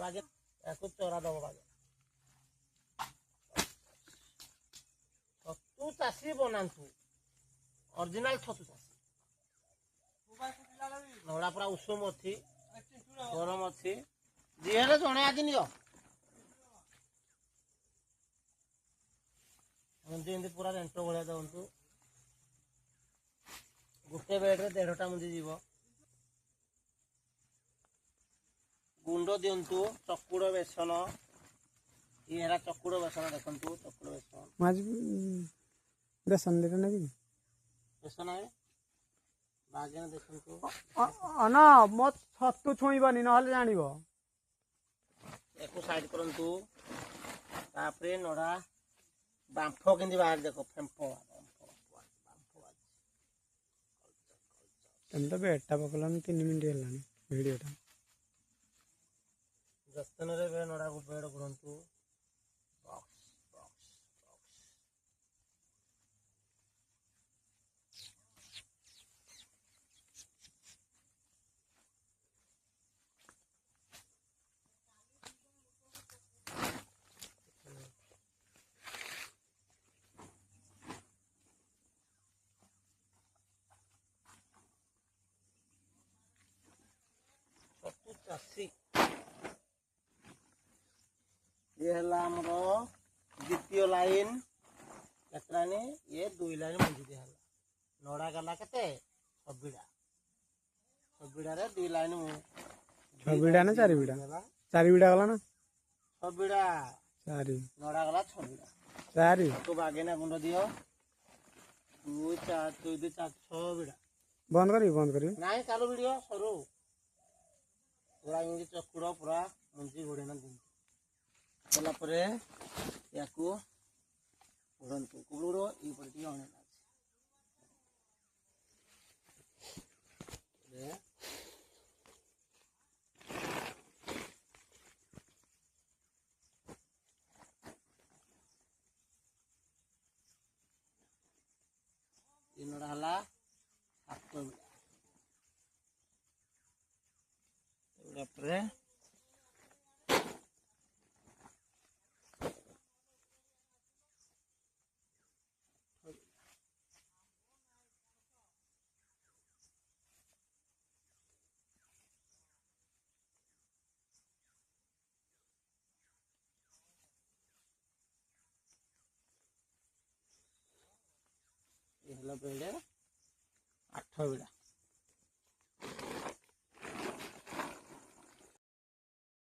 बागे याको चरा दब बागे छतु चाषी बनातु ओरिजिनल छतु चाषी नड़ा पूरा उषुम अच्छी गरम अच्छी जीहे जड़े आज नियो मुंजी पूरा रेंट भाया दिंतु गोटे बेड्रे 1.5टा मुंजी जीव गुंड दिंतु चकुड़ बेसन ये चकुड़ बेसन देखु चकुड़ बेसन बेसन बेसन है बागे देखु ना मत छतु छुईबनी ना जान एक साइड करंतु तापरे नड़ा बांफ के बाहर देख फेंप तो बेटा पकड़ा 3 मिनट है वीडियोटा जतन नड़ा को बेड करंतु चाषी ये द्वितीय लाइन केतरानी ये 2 लाइन मंजी दिया नड़ा गला के छबिड़ा 2 लाइन छबिड़ा ना 4 बिड़ा 4 बिड़ा गला ना छबिड़ा 4 नड़ा गला छबिड़ा 4 तो बागे ना गुंड दियो 2 4 2 2 4 6 बिड़ा बंद करी नाई चालू वीडियो सरू पूरा इंगी चकुड़ पूरा मुंजी घोड़ेना दिखला या उड़ंतु कुबुड़ ये पड़ती अने नड़ा हला हाथ बिड़ा बेड़े 8 बिड़ा